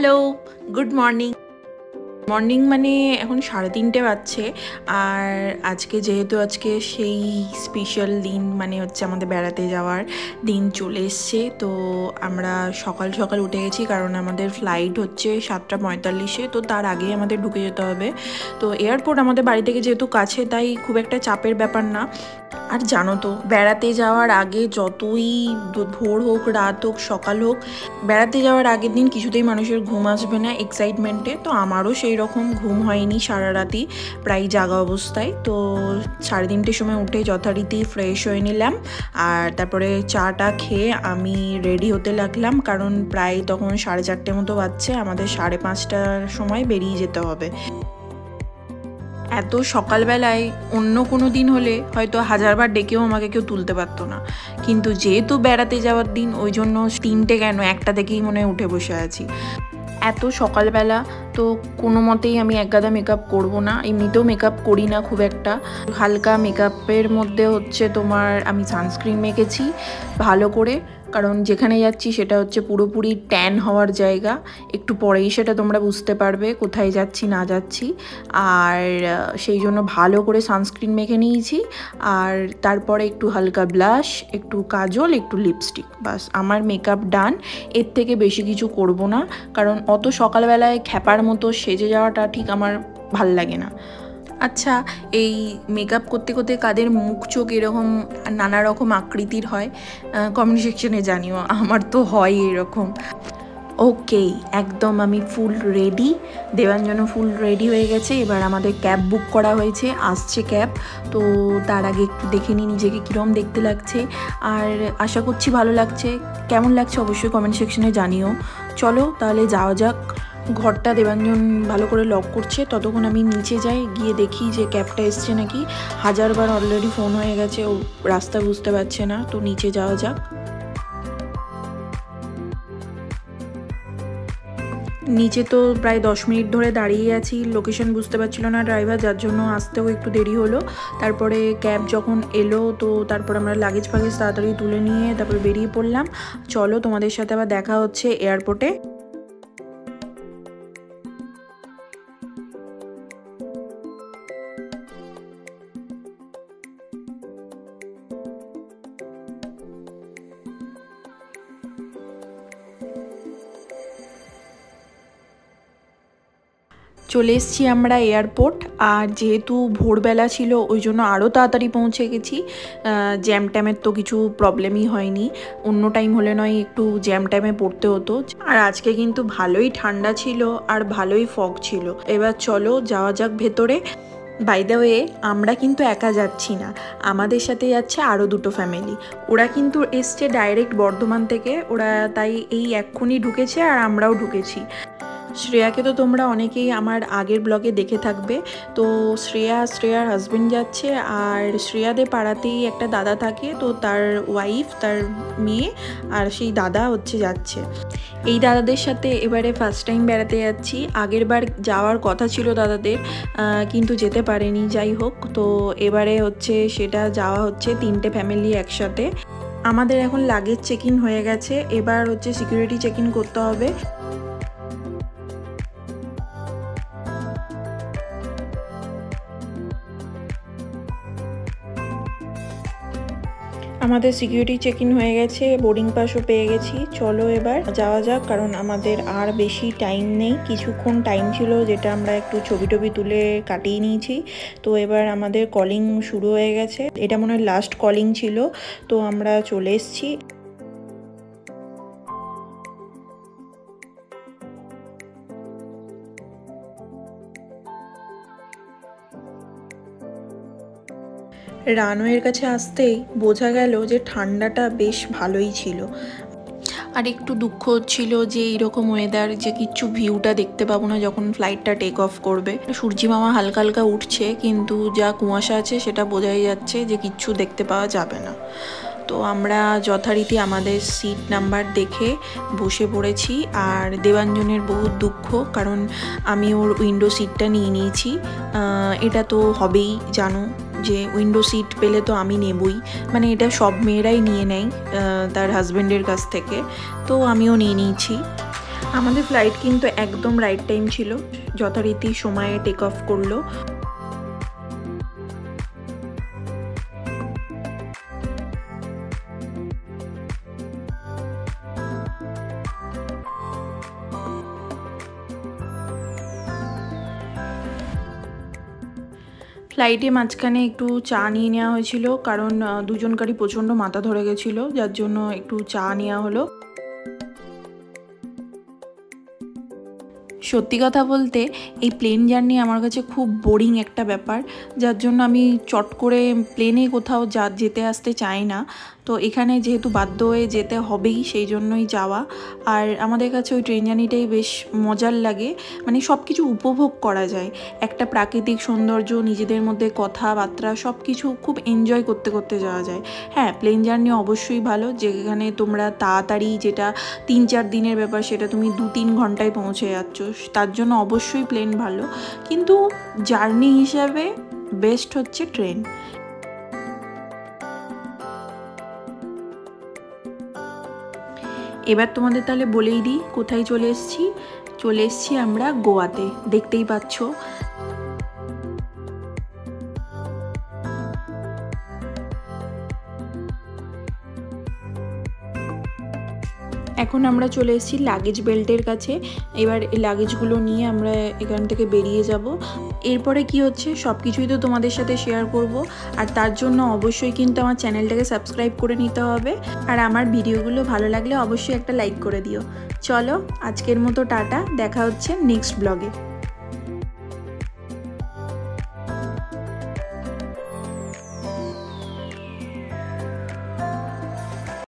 Hello, good morning. Morning মানে এখন 3:30 বাজছে। আর আজকে সেই স্পেশাল দিন, মানে হচ্ছে আমাদের বেড়াতে যাওয়ার দিন চলে এসছে। তো আমরা সকাল সকাল উঠে গেছি, কারণ আমাদের ফ্লাইট হচ্ছে 7:45-এ। তো তার আগেই আমাদের ঢুকে যেতে হবে। তো এয়ারপোর্ট আমাদের বাড়ি থেকে যেহেতু কাছে, তাই খুব একটা চাপের ব্যাপার না। আর জানো তো, বেড়াতে যাওয়ার আগে যতই ভোর হোক, রাত হোক, সকাল হোক, বেড়াতে যাওয়ার আগের দিন কিছুতেই মানুষের ঘুম আসবে না এক্সাইটমেন্টে। তো আমারও সেই রকম ঘুম হয়নি সারা রাতি, প্রায় জাগা অবস্থায়। তো 3:30-র সময় উঠে যথারীতি ফ্রেশ হয়ে নিলাম, আর তারপরে চাটা খেয়ে আমি রেডি হতে লাগলাম, কারণ প্রায় তখন 4:30 মতো বাজছে। আমাদের 5:30টার সময় বেরিয়ে যেতে হবে। এত সকালবেলায় অন্য কোনো দিন হলে হয়তো 1000বার ডেকেও আমাকে কেউ তুলতে পারতো না, কিন্তু যেহেতু বেড়াতে যাওয়ার দিন, ওই জন্য 3টে কেন 1টা থেকেই মনে হয় উঠে বসে আছি। এত সকালবেলা তো কোনো মতেই আমি একগাদা মেকআপ করব না, এমনিতেও মেকআপ করি না খুব একটা। হালকা মেকআপের মধ্যে হচ্ছে তোমার আমি সানস্ক্রিন মেখেছি ভালো করে, কারণ যেখানে যাচ্ছি সেটা হচ্ছে পুরোপুরি ট্যান হওয়ার জায়গা। একটু পরেই সেটা তোমরা বুঝতে পারবে কোথায় যাচ্ছি না যাচ্ছি। আর সেই জন্য ভালো করে সানস্ক্রিন মেখে নিয়েছি, আর তারপরে একটু হালকা ব্লাশ, একটু কাজল, একটু লিপস্টিক, বাস আমার মেকআপ ডান। এর থেকে বেশি কিছু করব না, কারণ অত সকালবেলায় খ্যাপার মতো সেজে যাওয়াটা ঠিক আমার ভাল লাগে না। আচ্ছা, এই মেকআপ করতে করতে কাদের মুখ চোখ এরকম নানা রকম আকৃতির হয়, কমেন্ট সেকশনে জানিও। আমার তো হয় এরকম। ওকে, একদম আমি full ready, Debanjan full ready হয়ে গেছে। এবার আমাদের ক্যাব বুক করা হয়েছে, আসছে ক্যাব। তো তার আগে একটু দেখে নিই নিজেকে কীরকম দেখতে লাগছে, আর আশা করছি ভালো লাগছে। কেমন লাগছে অবশ্যই কমেন্ট সেকশনে জানিও। চলো তাহলে যাওয়া যাক। ঘরটা দেবাঞ্জন ভালো করে লক করছে, ততক্ষণ আমি নিচে যাই, গিয়ে দেখি যে ক্যাবটা এসছে নাকি। 1000বার অলরেডি ফোন হয়ে গেছে, ও রাস্তা বুঝতে পারছে না। তো নিচে যাওয়া যাক। নিচে তো প্রায় 10 মিনিট ধরে দাঁড়িয়ে আছি, লোকেশন বুঝতে পারছিল না ড্রাইভার, যার জন্য আসতেও একটু দেরি হলো। তারপরে ক্যাব যখন এলো, তো তারপর আমরা লাগেজ ফাগেজ তাড়াতাড়ি তুলে নিয়ে তারপর বেরিয়ে পড়লাম। চলো তোমাদের সাথে আবার দেখা হচ্ছে এয়ারপোর্টে। চলে এসেছি আমরা এয়ারপোর্ট, আর যেহেতু ভোরবেলা ছিল ওই জন্য আরও তাড়াতাড়ি পৌঁছে গেছি। জ্যাম ট্যামের তো কিছু প্রবলেমই হয়নি, অন্য টাইম হলে নয় একটু জ্যাম ট্যামে পড়তে হতো। আর আজকে কিন্তু ভালোই ঠান্ডা ছিল আর ভালোই ফগ ছিল। এবার চলো যাওয়া যাক ভেতরে। বাই দ্য ওয়ে, আমরা কিন্তু একা যাচ্ছি না, আমাদের সাথে যাচ্ছে আরও 2টো ফ্যামিলি। ওরা কিন্তু এসছে ডাইরেক্ট বর্ধমান থেকে, ওরা তাই এই এক্ষুনি ঢুকেছে আর আমরাও ঢুকেছি। শ্রেয়াকে তো তোমরা অনেকেই আমার আগের ব্লগে দেখে থাকবে। তো শ্রেয়ার হাজবেন্ড যাচ্ছে, আর শ্রেয়াদের পাড়াতেই একটা দাদা থাকে, তো তার ওয়াইফ, তার মেয়ে, আর সেই দাদা হচ্ছে যাচ্ছে। এই দাদাদের সাথে এবারে ফার্স্ট টাইম বেড়াতে যাচ্ছি। আগের বার যাওয়ার কথা ছিল দাদাদের, কিন্তু যেতে পারেনি। যাই হোক, তো এবারে হচ্ছে সেটা যাওয়া হচ্ছে 3টে ফ্যামিলি একসাথে। আমাদের এখন লাগেজ চেক ইন হয়ে গেছে, এবার হচ্ছে সিকিউরিটি চেক ইন করতে হবে। আমাদের সিকিউরিটি চেক ইন হয়ে গেছে, বোর্ডিং পাসও পেয়ে গেছি। চলো এবার যাওয়া যাক, কারণ আমাদের আর বেশি টাইম নেই। কিছুক্ষণ টাইম ছিল যেটা আমরা একটু ছবি টবি তুলে কাটিয়ে নিয়েছি। তো এবার আমাদের কলিং শুরু হয়ে গেছে, এটা মনে হয় লাস্ট কলিং ছিল। তো আমরা চলে এসেছি। রানওয়ের কাছে আসতেই বোঝা গেল যে ঠান্ডাটা বেশ ভালোই ছিল। আর একটু দুঃখ হচ্ছিল যে এইরকম ওয়েদার, যে কিচ্ছু ভিউটা দেখতে পাবো না যখন ফ্লাইটটা টেক অফ করবে। সূর্যি মামা হালকা হালকা উঠছে, কিন্তু যা কুয়াশা আছে সেটা বোঝাই যাচ্ছে যে কিচ্ছু দেখতে পাওয়া যাবে না। তো আমরা যথারীতি আমাদের সিট নাম্বার দেখে বসে পড়েছি। আর দেবাঞ্জনের বহুত দুঃখ, কারণ আমি ওর উইন্ডো সিটটা নিয়ে নিয়েছি। এটা তো হবেই, জানো যে উইন্ডো সিট পেলে তো আমি নেবই, মানে এটা সব মেয়েরাই নিয়ে নেয় তার হাজব্যান্ডের কাছ থেকে। তো আমিও নিয়ে নিয়েছি। আমাদের ফ্লাইট কিন্তু একদম রাইট টাইম ছিল, যথারীতি সময়ে টেক অফ করলো। ফ্লাইটে মাঝখানে একটু চা নিয়ে নেওয়া হয়েছিল, কারণ দুজনকারই প্রচণ্ড মাথা ধরে গেছিলো, যার জন্য একটু চা নেওয়া হলো। সত্যি কথা বলতে এই প্লেন জার্নি আমার কাছে খুব বোরিং একটা ব্যাপার, যার জন্য আমি চট করে প্লেনে কোথাও যেতে আসতে চাই না। তো এখানে যেহেতু বাধ্য হয়ে যেতে হবেই, সেই জন্যই যাওয়া। আর আমাদের কাছে ওই ট্রেন জার্নিটাই বেশ মজার লাগে, মানে সব কিছু উপভোগ করা যায়, একটা প্রাকৃতিক সৌন্দর্য, নিজেদের মধ্যে কথাবার্তা সব কিছু খুব এনজয় করতে করতে যাওয়া যায়। হ্যাঁ, প্লেন জার্নি অবশ্যই ভালো, যেখানে তোমরা তাড়াতাড়ি, যেটা 3-4 দিনের ব্যাপার সেটা তুমি 2-3 ঘন্টায় পৌঁছে যাচ্ছ, তার জন্য অবশ্যই প্লেন ভালো। কিন্তু জার্নি হিসাবে বেস্ট হচ্ছে ট্রেন। এবার তোমাদের তাহলে বলেই দিই কোথায় চলে এসেছি আমরা গোয়াতে, দেখতেই পাচ্ছ। এখন আমরা চলে এসেছি লাগেজ বেল্টের কাছে। এবার এই লাগেজগুলো নিয়ে আমরা এখান থেকে বেরিয়ে যাব। এরপরে কি হচ্ছে সব কিছুই তো তোমাদের সাথে শেয়ার করব, আর তার জন্য অবশ্যই কিন্তু আমার চ্যানেলটাকে সাবস্ক্রাইব করে নিতে হবে। আর আমার ভিডিওগুলো ভালো লাগলে অবশ্যই একটা লাইক করে দিও। চলো আজকের মতো টাটা, দেখা হচ্ছে নেক্সট ব্লগে।